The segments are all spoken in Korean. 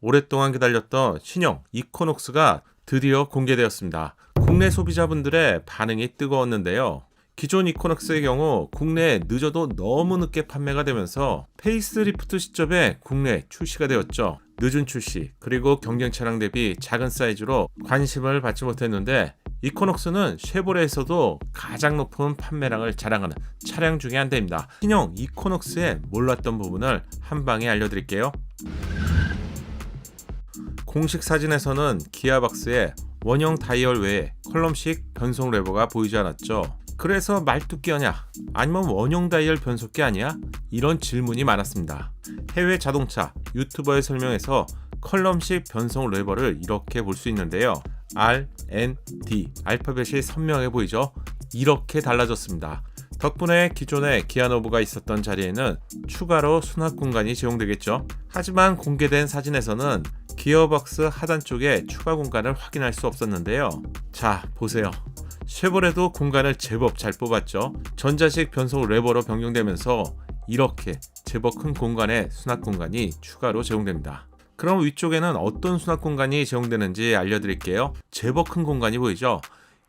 오랫동안 기다렸던 신형 이코녹스가 드디어 공개되었습니다. 국내 소비자분들의 반응이 뜨거웠는데요. 기존 이코녹스의 경우 국내에 늦어도 너무 늦게 판매가 되면서 페이스리프트 시점에 국내에 출시가 되었죠. 늦은 출시, 그리고 경쟁 차량 대비 작은 사이즈로 관심을 받지 못했는데 이코녹스는 쉐보레에서도 가장 높은 판매량을 자랑하는 차량 중에 한 대입니다. 신형 이코녹스의 몰랐던 부분을 한 방에 알려드릴게요. 공식 사진에서는 기아박스에 원형 다이얼 외에 컬럼식 변속 레버가 보이지 않았죠. 그래서 말뚝기어냐? 아니면 원형 다이얼 변속기 아니야? 이런 질문이 많았습니다. 해외 자동차 유튜버의 설명에서 컬럼식 변속 레버를 이렇게 볼 수 있는데요. R, N, D 알파벳이 선명해 보이죠? 이렇게 달라졌습니다. 덕분에 기존에 기아노브가 있었던 자리에는 추가로 수납 공간이 제공되겠죠. 하지만 공개된 사진에서는 기어박스 하단 쪽에 추가 공간을 확인할 수 없었는데요. 자, 보세요. 쉐보레도 공간을 제법 잘 뽑았죠. 전자식 변속 레버로 변경되면서 이렇게 제법 큰 공간에 수납 공간이 추가로 제공됩니다. 그럼 위쪽에는 어떤 수납 공간이 제공되는지 알려드릴게요. 제법 큰 공간이 보이죠?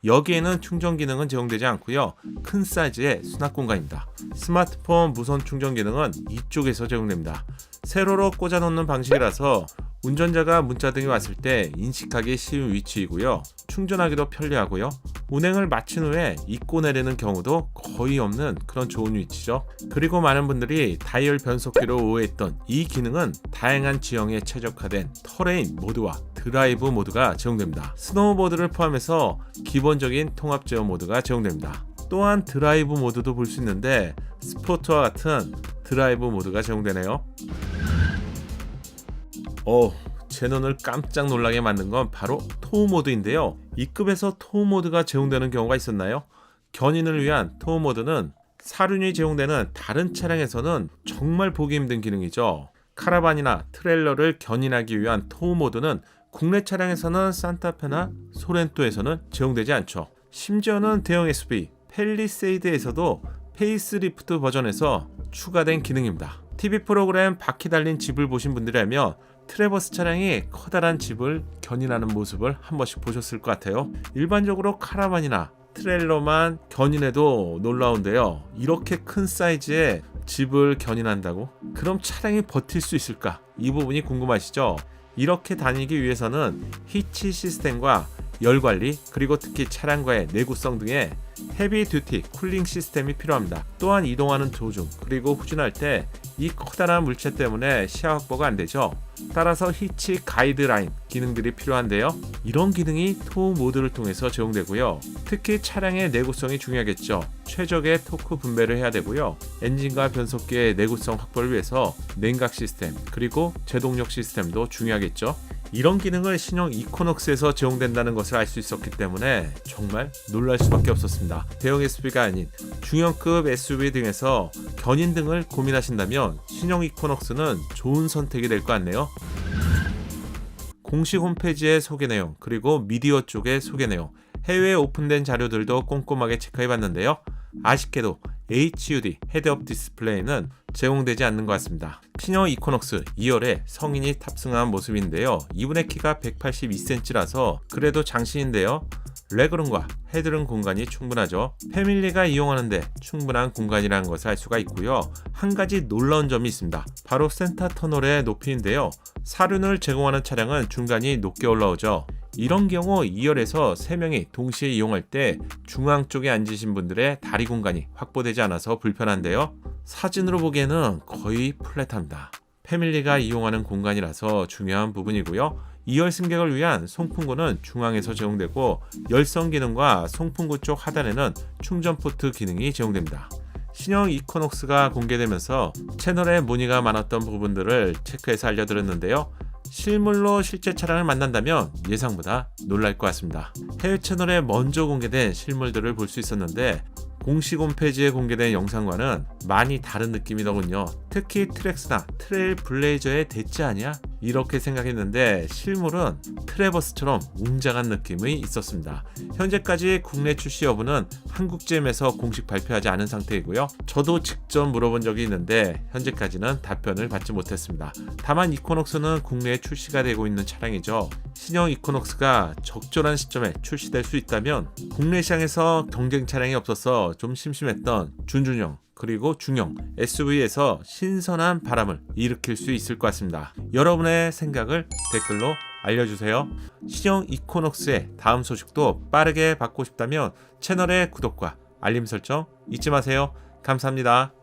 여기에는 충전 기능은 제공되지 않고요. 큰 사이즈의 수납 공간입니다. 스마트폰 무선 충전 기능은 이쪽에서 제공됩니다. 세로로 꽂아 놓는 방식이라서 운전자가 문자등이 왔을 때 인식하기 쉬운 위치이고요. 충전하기도 편리하고요. 운행을 마친 후에 잊고 내리는 경우도 거의 없는 그런 좋은 위치죠. 그리고 많은 분들이 다이얼 변속기로 오해했던 이 기능은 다양한 지형에 최적화된 터레인 모드와 드라이브 모드가 제공됩니다. 스노우보드를 포함해서 기본적인 통합 제어 모드가 제공됩니다. 또한 드라이브 모드도 볼 수 있는데 스포츠와 같은 드라이브 모드가 제공되네요. 제 눈을 깜짝 놀라게 만든 건 바로 토우 모드인데요. 이 급에서 토우 모드가 제공되는 경우가 있었나요? 견인을 위한 토우 모드는 사륜이 제공되는 다른 차량에서는 정말 보기 힘든 기능이죠. 카라반이나 트레일러를 견인하기 위한 토우 모드는 국내 차량에서는 산타페나 소렌토에서는 제공되지 않죠. 심지어는 대형 SUV 펠리세이드에서도 페이스리프트 버전에서 추가된 기능입니다. TV 프로그램 바퀴 달린 집을 보신 분들이라면 트래버스 차량이 커다란 집을 견인하는 모습을 한 번씩 보셨을 것 같아요. 일반적으로 카라반이나 트레일러만 견인해도 놀라운데요. 이렇게 큰 사이즈의 집을 견인한다고? 그럼 차량이 버틸 수 있을까? 이 부분이 궁금하시죠? 이렇게 다니기 위해서는 히치 시스템과 열관리, 그리고 특히 차량과의 내구성 등의 헤비 듀티 쿨링 시스템이 필요합니다. 또한 이동하는 도중 그리고 후진할 때 이 커다란 물체 때문에 시야 확보가 안 되죠. 따라서 히치 가이드라인 기능들이 필요한데요. 이런 기능이 토우 모드를 통해서 제공되고요. 특히 차량의 내구성이 중요하겠죠. 최적의 토크 분배를 해야 되고요. 엔진과 변속기의 내구성 확보를 위해서 냉각 시스템 그리고 제동력 시스템도 중요하겠죠. 이런 기능을 신형 이코녹스에서 제공된다는 것을 알 수 있었기 때문에 정말 놀랄 수밖에 없었습니다. 대형 SUV가 아닌 중형급 SUV 등에서 견인 등을 고민하신다면 신형 이코녹스는 좋은 선택이 될 것 같네요. 공식 홈페이지의 소개 내용, 그리고 미디어 쪽의 소개 내용, 해외에 오픈된 자료들도 꼼꼼하게 체크해봤는데요. 아쉽게도 HUD 헤드업 디스플레이는 제공되지 않는 것 같습니다. 신형 이코녹스 2열에 성인이 탑승한 모습인데요. 이분의 키가 182cm라서 그래도 장신인데요. 레그룸과 헤드룸 공간이 충분하죠. 패밀리가 이용하는데 충분한 공간이라는 것을 알 수가 있고요. 한 가지 놀라운 점이 있습니다. 바로 센터 터널의 높이인데요. 사륜을 제공하는 차량은 중간이 높게 올라오죠. 이런 경우 2열에서 3명이 동시에 이용할 때 중앙 쪽에 앉으신 분들의 다리 공간이 확보되지 않아서 불편한데요. 사진으로 보기에는 거의 플랫합니다. 패밀리가 이용하는 공간이라서 중요한 부분이고요. 2열 승객을 위한 송풍구는 중앙에서 제공되고 열선 기능과 송풍구 쪽 하단에는 충전 포트 기능이 제공됩니다. 신형 이코녹스가 공개되면서 채널에 문의가 많았던 부분들을 체크해서 알려드렸는데요. 실물로 실제 차량을 만난다면 예상보다 놀랄 것 같습니다. 해외 채널에 먼저 공개된 실물들을 볼 수 있었는데 공식 홈페이지에 공개된 영상과는 많이 다른 느낌이더군요. 특히 트랙스나 트레일 블레이저의 대체 아니야? 이렇게 생각했는데 실물은 트래버스처럼 웅장한 느낌이 있었습니다. 현재까지 국내 출시 여부는 한국GM에서 공식 발표하지 않은 상태이고요. 저도 직접 물어본 적이 있는데 현재까지는 답변을 받지 못했습니다. 다만 이코녹스는 국내에 출시가 되고 있는 차량이죠. 신형 이코녹스가 적절한 시점에 출시될 수 있다면 국내 시장에서 경쟁 차량이 없어서 좀 심심했던 준중형 그리고 중형 SUV에서 신선한 바람을 일으킬 수 있을 것 같습니다. 여러분의 생각을 댓글로 알려주세요. 신형 이코녹스의 다음 소식도 빠르게 받고 싶다면 채널의 구독과 알림 설정 잊지 마세요. 감사합니다.